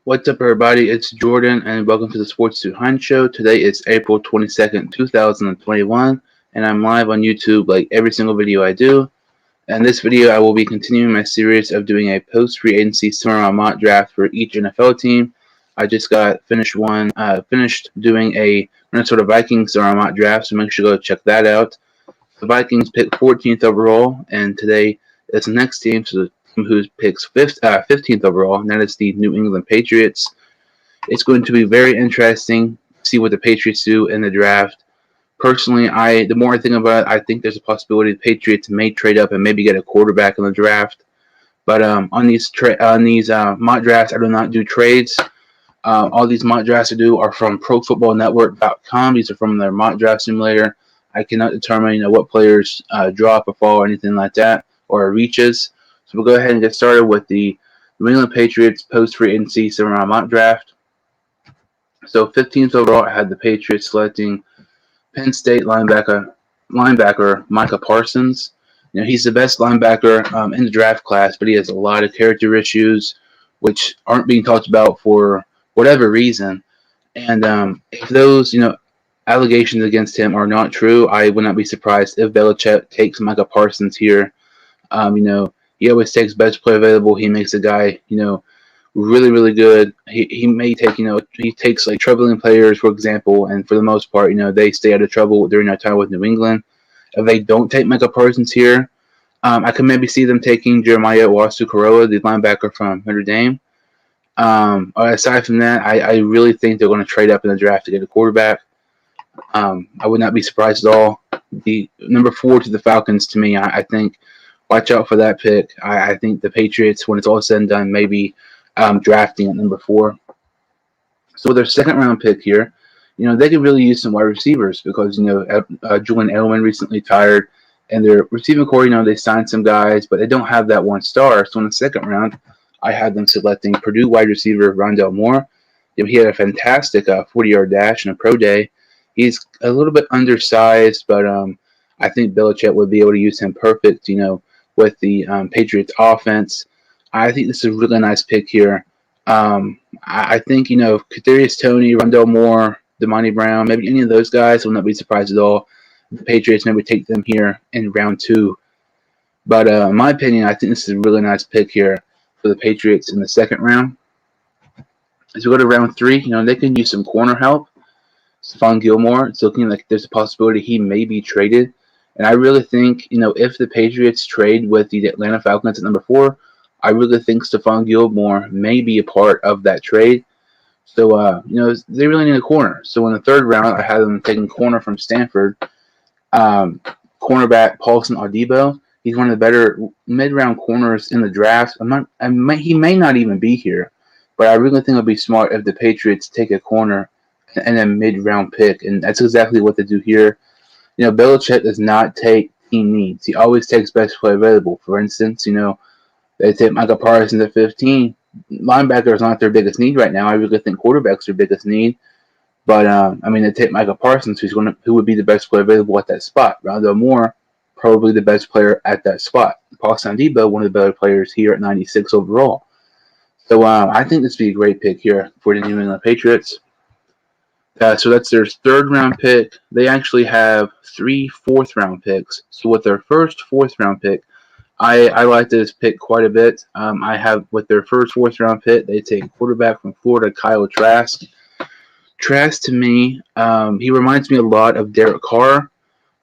What's up, everybody? It's Jordan, and welcome to the Sports 200 Show. Today is April 22nd, 2021, and I'm live on YouTube like every single video I do. And this video, I will be continuing my series of doing a post-free agency summer mock draft for each NFL team. I just got finished doing a Minnesota Vikings summer mock draft, so make sure to go check that out. The Vikings picked 14th overall, and today is the next team, so the team who picks 15th overall, and that is the New England Patriots. It's going to be very interesting to see what the Patriots do in the draft. Personally, the more I think about it, I think there's a possibility the Patriots may trade up and maybe get a quarterback in the draft. But on these mock drafts, I do not do trades. All these mock drafts I do are from ProFootballNetwork.com. These are from their mock draft simulator. I cannot determine what players drop or fall or anything like that, or reaches. So we'll go ahead and get started with the New England Patriots post-free agency summer mock draft. So 15th overall, I had the Patriots selecting Penn State linebacker Micah Parsons. You know, he's the best linebacker in the draft class, but he has a lot of character issues which aren't being talked about for whatever reason. And if those, allegations against him are not true, I would not be surprised if Belichick takes Micah Parsons here. He always takes best player available. He makes a guy, really, really good. He may take, he takes like troubling players, for example, and for the most part, they stay out of trouble during their time with New England. If they don't take Micah Parsons here, I could maybe see them taking Jeremiah Owusu-Koramoah, the linebacker from Notre Dame. Aside from that, I really think they're going to trade up in the draft to get a quarterback. I would not be surprised at all. The number 4 to the Falcons, to me, I think, watch out for that pick. I think the Patriots, when it's all said and done, maybe drafting at number 4. So their second round pick here, they could really use some wide receivers because, Julian Edelman recently retired, and their receiving core, they signed some guys, but they don't have that one star. So in the second round, I had them selecting Purdue wide receiver Rondale Moore. He had a fantastic 40-yard dash in a pro day. He's a little bit undersized, but I think Belichick would be able to use him perfect, with the Patriots offense. I think this is a really nice pick here. I think, Kadarius Toney, Rondale Moore, Damani Brown, maybe any of those guys, I will not be surprised at all. The Patriots maybe take them here in round 2. But in my opinion, I think this is a really nice pick here for the Patriots in the second round. As we go to round 3, they can use some corner help. Stephon Gilmore, it's looking like there's a possibility he may be traded. And I really think, if the Patriots trade with the Atlanta Falcons at number 4, I really think Stephon Gilmore may be a part of that trade. So, they really need a corner. So in the third round, I had them taking corner from Stanford. Cornerback Paulson Adebo. He's one of the better mid-round corners in the draft. He may not even be here. But I really think it would be smart if the Patriots take a corner and a mid-round pick. And that's exactly what they do here. Belichick does not take team needs. He always takes best play available. For instance, they take Micah Parsons at 15. Linebacker is not their biggest need right now. I really think quarterback's their biggest need. But, they take Micah Parsons, who would be the best player available at that spot. Rondale Moore, probably the best player at that spot. Paulson Adebo, one of the better players here at 96 overall. So I think this would be a great pick here for the New England Patriots. So that's their third round pick. They actually have 3 fourth-round picks. So with their first fourth-round pick, I like this pick quite a bit. I have with their first fourth-round pick, they take quarterback from Florida, Kyle Trask. Trask, to me, he reminds me a lot of Derek Carr.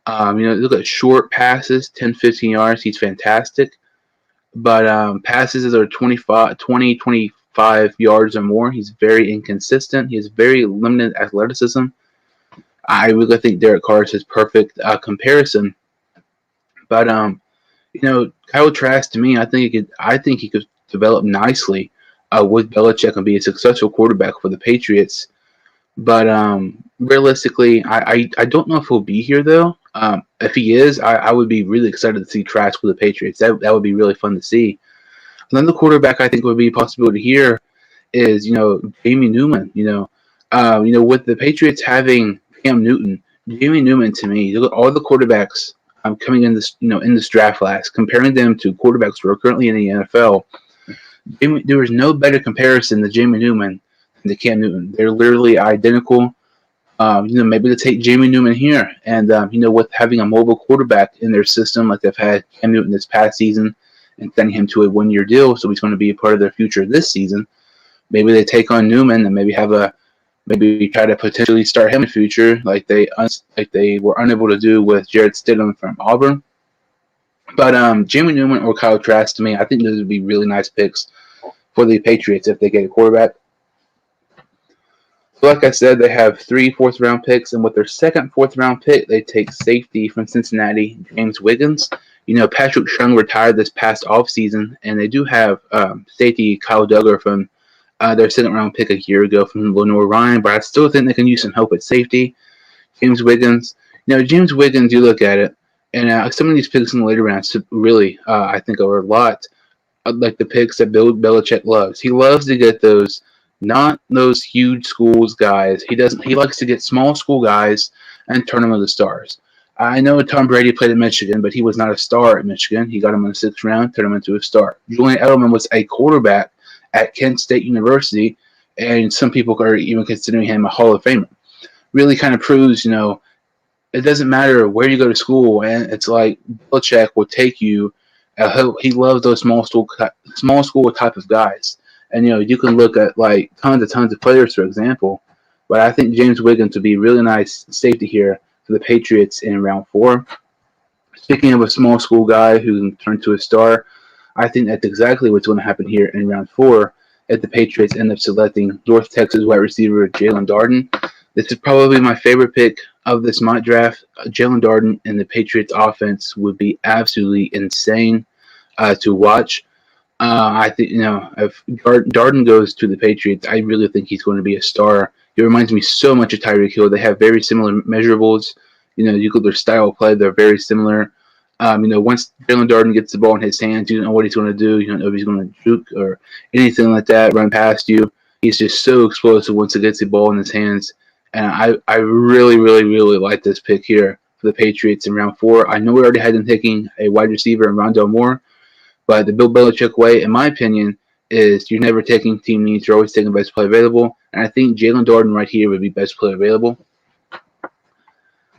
Look at short passes, 10, 15 yards. He's fantastic. But passes that are 20, 25 yards or more, he's very inconsistent. He has very limited athleticism. I really think Derek Carr is his perfect comparison. But Kyle Trask, to me, I think he could develop nicely with Belichick and be a successful quarterback for the Patriots. But realistically, I don't know if he'll be here though. If he is, I would be really excited to see Trask with the Patriots. That would be really fun to see. Another quarterback I think would be a possibility here is Jamie Newman. With the Patriots having Cam Newton, Jamie Newman, to me, look at all the quarterbacks coming in this draft class, comparing them to quarterbacks who are currently in the NFL. There was no better comparison to Jamie Newman than to Cam Newton. They're literally identical. Maybe to take Jamie Newman here, and with having a mobile quarterback in their system like they've had Cam Newton this past season, and sending him to a one-year deal, so he's going to be a part of their future this season. Maybe they take on Newman and maybe try to potentially start him in the future, like they were unable to do with Jarrett Stidham from Auburn. But Jamie Newman or Kyle Trask, to me, I think those would be really nice picks for the Patriots if they get a quarterback. So like I said, they have 3 fourth-round picks, and with their second fourth-round pick, they take safety from Cincinnati, James Wiggins. Patrick Chung retired this past offseason, and they do have safety Kyle Duggar from their second-round pick a year ago from Lenore Ryan, but I still think they can use some help at safety. James Wiggins. James Wiggins, you look at it, and some of these picks in the later rounds really, I think, are a lot like the picks that Bill Belichick loves. He loves to get those, not those huge schools guys. He likes to get small school guys and turn them into stars. I know Tom Brady played at Michigan, but he was not a star at Michigan. He got him in the 6th round, turned him into a star. Julian Edelman was a quarterback at Kent State University, and some people are even considering him a Hall of Famer. Really kind of proves, it doesn't matter where you go to school, and it's like Belichick will take you. He loves those small school type of guys. And, you can look at, like, tons of players, for example. But I think James Wiggins would be a really nice safety here for the Patriots in round 4. Speaking of a small school guy who can turn to a star, I think that's exactly what's going to happen here in round 4 if the Patriots end up selecting North Texas wide receiver Jalen Darden. This is probably my favorite pick of this mock draft. Jalen Darden in the Patriots offense would be absolutely insane to watch. I think, if Darden goes to the Patriots, I really think he's going to be a star. He reminds me so much of Tyreek Hill. They have very similar measurables. You look at their style of play, they're very similar. Once Jalen Darden gets the ball in his hands, you don't know what he's going to do. You don't know if he's going to juke or anything like that, run past you. He's just so explosive once he gets the ball in his hands. And I really, really, really like this pick here for the Patriots in round 4. I know we already had them taking a wide receiver in Rondale Moore, but the Bill Belichick way, in my opinion, is you're never taking team needs. You're always taking best play available. And I think Jalen Darden right here would be best play available.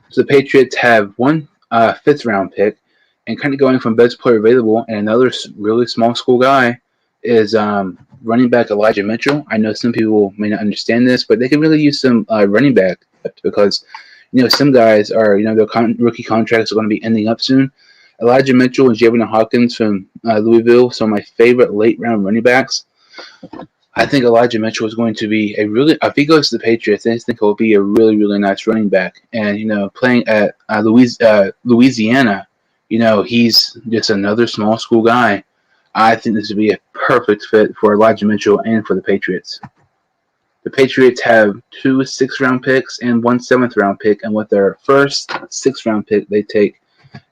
So the Patriots have one 5th-round pick, and kind of going from best player available, and another really small school guy is running back Elijah Mitchell. I know some people may not understand this, but they can really use some running back because, some guys are, their rookie contracts are going to be ending up soon. Elijah Mitchell and Javon Hawkins from Louisville, some of my favorite late-round running backs. I think Elijah Mitchell is going to be if he goes to the Patriots, I think he'll be a really, really nice running back. And, playing at Louisiana, he's just another small school guy. I think this would be a perfect fit for Elijah Mitchell and for the Patriots. The Patriots have 2 6th-round picks and 1 7th-round pick, and with their first 6th-round pick, they take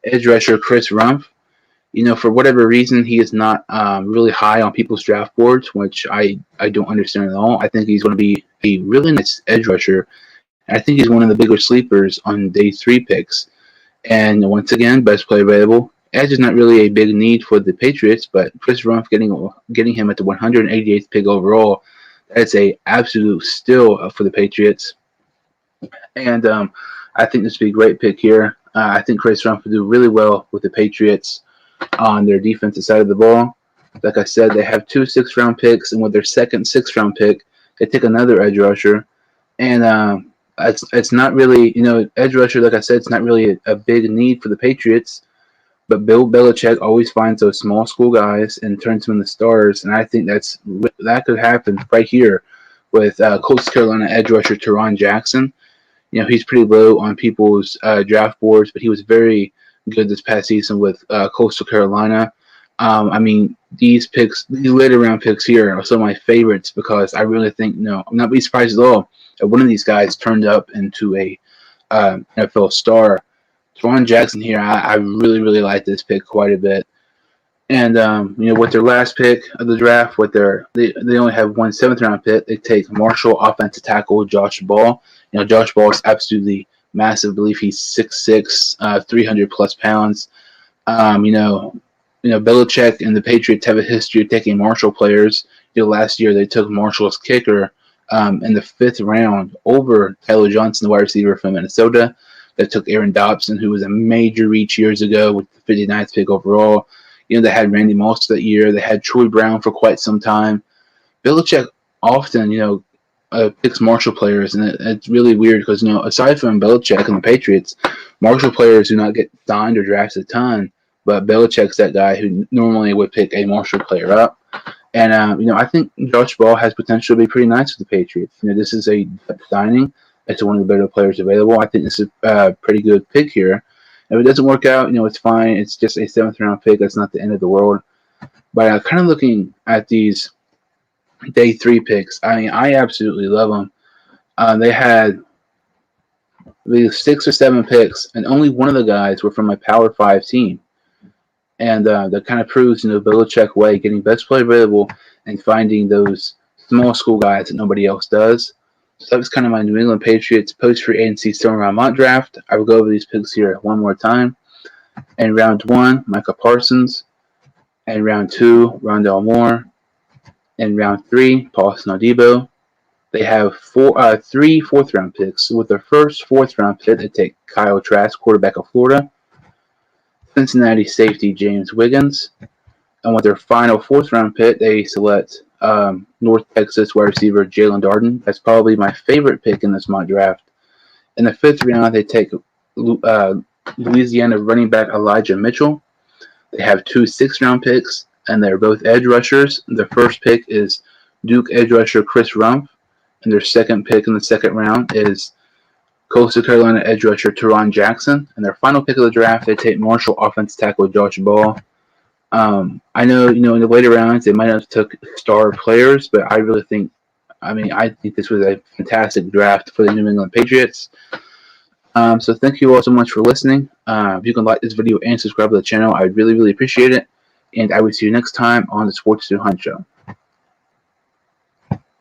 edge rusher Chris Rumph. For whatever reason, he is not really high on people's draft boards, which I don't understand at all. I think he's going to be a really nice edge rusher. And I think he's one of the bigger sleepers on day 3 picks. And once again, best player available. Edge is not really a big need for the Patriots, but Chris Rumph getting him at the 188th pick overall, that's a absolute steal for the Patriots. And I think this would be a great pick here. I think Chris Rumph will do really well with the Patriots on their defensive side of the ball. Like I said, they have 2 6th-round picks, and with their second 6th-round pick, they take another edge rusher. And it's not really, edge rusher, like I said, it's not really a big need for the Patriots. But Bill Belichick always finds those small school guys and turns them into stars, and I think that could happen right here with Coastal Carolina edge rusher Teron Jackson. He's pretty low on people's draft boards, but he was very good this past season with Coastal Carolina. These later round picks here are some of my favorites because I really think, I'm not be surprised at all if one of these guys turned up into a NFL star. Teron Jackson here, I really, really like this pick quite a bit. And, with their last pick of the draft, they only have 1 7th-round pick. They take Marshall offensive tackle Josh Ball. Josh Ball is absolutely massive. I believe he's 6'6", 300-plus pounds. Belichick and the Patriots have a history of taking Marshall players. Last year they took Marshall's kicker in the 5th round over Tyler Johnson, the wide receiver from Minnesota. They took Aaron Dobson, who was a major reach years ago with the 59th pick overall. They had Randy Moss that year. They had Troy Brown for quite some time. Belichick often, picks Marshall players, and it's really weird because, aside from Belichick and the Patriots, Marshall players do not get signed or drafted a ton, but Belichick's that guy who normally would pick a Marshall player up. And, I think Josh Ball has potential to be pretty nice with the Patriots. This is a signing. It's one of the better players available. I think this is a pretty good pick here. If it doesn't work out, it's fine. It's just a 7th round pick. That's not the end of the world. But kind of looking at these day 3 picks, I absolutely love them. They had these 6 or 7 picks, and only one of the guys were from a Power 5 team. And that kind of proves, Belichick way, getting best player available and finding those small school guys that nobody else does. So that was kind of my New England Patriots post-free agency summer round mock draft. I will go over these picks here one more time. In round 1, Micah Parsons. In round 2, Rondale Moore. In round 3, Paulson Adebo. They have 3 4th round picks. With their first 4th round pick, they take Kyle Trask, quarterback of Florida. Cincinnati safety James Wiggins. And with their final 4th round pick, they select North Texas wide receiver Jalen Darden. That's probably my favorite pick in this mock draft. In the 5th round, they take Louisiana running back Elijah Mitchell. They have 2 6th round picks, and they're both edge rushers. Their first pick is Duke edge rusher Chris Rumph, and their second pick in the 2nd round is Coastal Carolina edge rusher Teron Jackson. And their final pick of the draft, they take Marshall offensive tackle Josh Ball. I know, in the later rounds, they might have took star players, but I really think, I think this was a fantastic draft for the New England Patriots. So thank you all so much for listening. If you can like this video and subscribe to the channel, I'd really, really appreciate it. And I will see you next time on the Sports 2 Hunt Show.